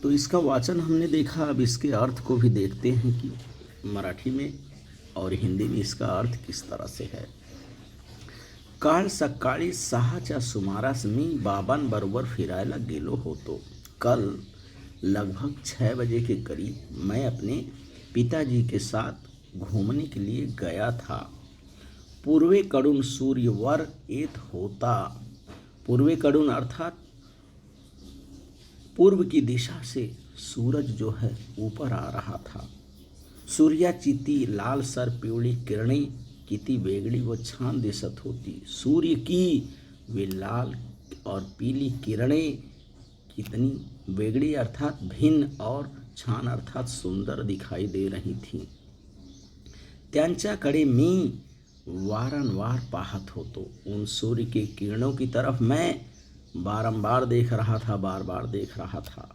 तो इसका वाचन हमने देखा, अब इसके अर्थ को भी देखते हैं कि मराठी में और हिंदी में इसका अर्थ किस तरह से है। काल सकाळी 6च्या सुमारास मी बाबांबरोबर फिरायला गेलो होतो। कल लगभग 6 बजे के करीब मैं अपने पिताजी के साथ घूमने के लिए गया था। पूर्वेकडून सूर्य वर येत होता। पूर्वेकडून अर्थात पूर्व की दिशा से सूरज जो है ऊपर आ रहा था। सूर्याची ती लालसर पिवळी किरणे किती वेगळी व छान दिसत होती। सूर्य की वे लाल और पीली किरणें कितनी वेगळी अर्थात भिन्न और छान अर्थात सुंदर दिखाई दे रही थी। त्यांच्याकडे मी वारंवार पाहत होतो। उन सूर्य के किरणों की तरफ मैं बारंबार देख रहा था, बार बार देख रहा था।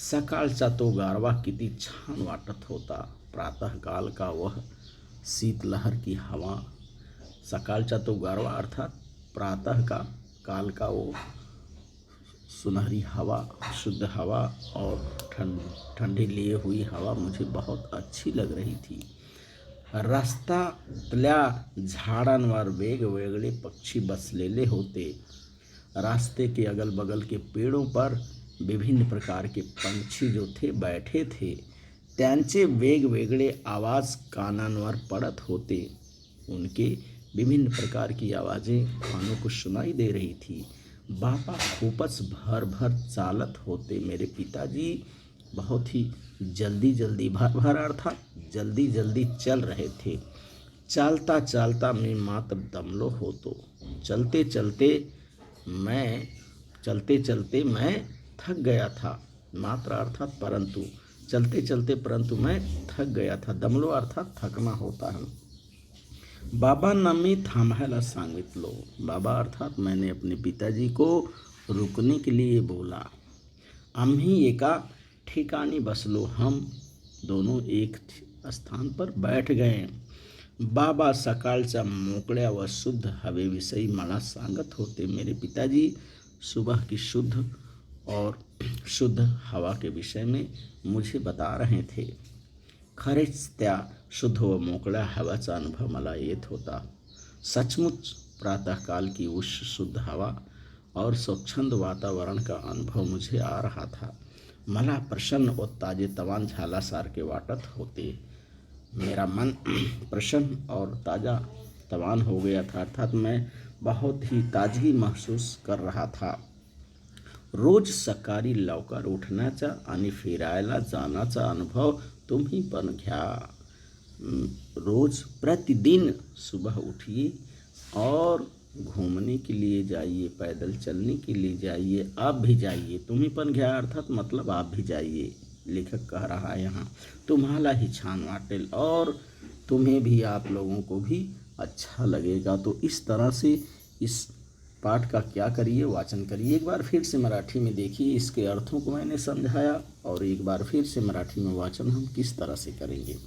सकाळचा तो गारवा किती छान वाटत होता। प्रातःकाल का वह शीतलहर की हवा, सकाळचा तो गारवा अर्थात प्रातः का काल का वो सुनहरी हवा, शुद्ध हवा और ठंडी लिए हुई हवा मुझे बहुत अच्छी लग रही थी। रस्त्यातल्या झाडांवर वेगवेगळे पक्षी बसलेले होते। रास्ते के अगल बगल के पेड़ों पर विभिन्न प्रकार के पंछी जो थे बैठे थे। त्यांचे वेगवेगळे आवाज़ कानांवर पड़त होते। उनके विभिन्न प्रकार की आवाज़ें कानों को सुनाई दे रही थी। बाबा खूपच भर भर चालत होते। मेरे पिताजी बहुत ही जल्दी जल्दी, भर भर अर्थात जल्दी जल्दी चल रहे थे। चालता चालता मैं मात्र दमलो होतो। चलते चलते मैं थक गया था। मात्र अर्थात परंतु, चलते चलते परंतु मैं थक गया था। दमलो अर्थात थकना होता है। बाबांना मी थांबायला सांगितलो। बाबा अर्थात मैंने अपने पिताजी को रुकने के लिए बोला। आम्ही एका ठिकाणी बसलो। हम दोनों एक स्थान पर बैठ गए। बाबा सकाळच्या मोकळ्या व शुद्ध हवेविषयी मला सांगत होते। मेरे पिताजी सुबह की शुद्ध और शुद्ध हवा के विषय में मुझे बता रहे थे। खरेच त्या शुद्ध व मोकळ्या हवाचा अनुभव मला येत होता। सचमुच प्रातःकाल की उस शुद्ध हवा और स्वच्छंद वातावरण का अनुभव मुझे आ रहा था। मला प्रसन्न व ताजेतवान झाल्यासारखे वाटत होते। मेरा मन प्रसन्न और ताज़ा तवान हो गया था, अर्थात मैं बहुत ही ताजगी महसूस कर रहा था। रोज सकाळी लवकर उठण्याचा आणि फिरायला जाण्याचा अनुभव तुम्ही पण घ्या। रोज प्रतिदिन सुबह उठिए और घूमने के लिए जाइए, पैदल चलने के लिए जाइए। आप भी जाइए, तुम्ही पण घ्या अर्थात मतलब आप भी जाइए। लेखक कह रहा है यहाँ तुम्हाला ही छान वाटेल और तुम्हें भी, आप लोगों को भी अच्छा लगेगा। तो इस तरह से इस पाठ का क्या करिए, वाचन करिए। एक बार फिर से मराठी में देखिए, इसके अर्थों को मैंने समझाया और एक बार फिर से मराठी में वाचन हम किस तरह से करेंगे।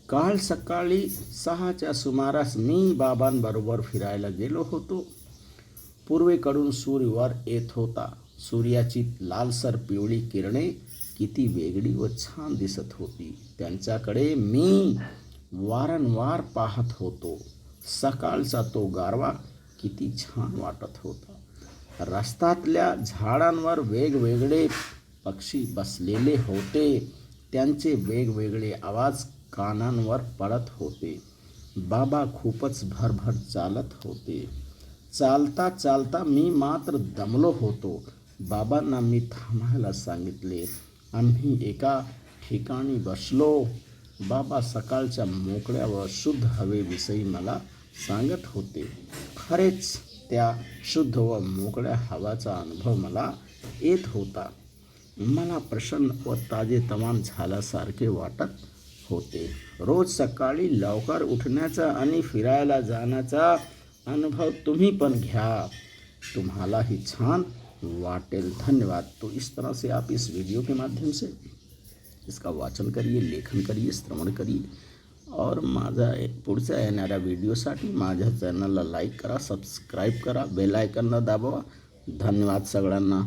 काल सकाळी 6च्या सुमारास मी बाबांबरोबर फिरायला गेलो होतो। पूर्वेकडून सूर्य वर येत होता। सूर्याची लालसर पिवळी किरणे किती वेगळी व छान दिसत होती। त्यांच्याकडे मी वारंवार पाहत होतो। सकाळचा तो गारवा किती छान वाटत होता। रस्त्यातल्या झाडांवर वेगवेगळे पक्षी बसलेले होते। त्यांचे वेगवेगळे आवाज कानांवर पडत होते। बाबा खूपच भरभर चालत होते। चालता चालता मी मात्र दमलो होतो। बाबांना मी थांबायला सांगितले। आम्ही एका ठिकाणी बसलो। बाबा सकाळच्या मोकळ्या व शुद्ध हवेविषयी मला सांगत होते। खरेच त्या शुद्ध व मोकळ्या हवाचा अनुभव मला येत होता। मला प्रसन्न व ताजेतवान झाल्यासारखे वाटत होते। रोज सकाळी लवकर उठण्याचा आणि फिरायला जाण्याचा अनुभव तुम्ही पण घ्या, तुम्हालाही छान वाटेल। धन्यवाद। तो इस तरह से आप इस वीडियो के माध्यम से इसका वाचन करिए, लेखन करिए, श्रवण करिए और माझा पुढच्या येणाऱ्या व्हिडिओसाठी माझ्या चॅनलला लाईक करा, सबस्क्राईब करा, बेल आयकॉनला दाबवा। धन्यवाद सगळ्यांना।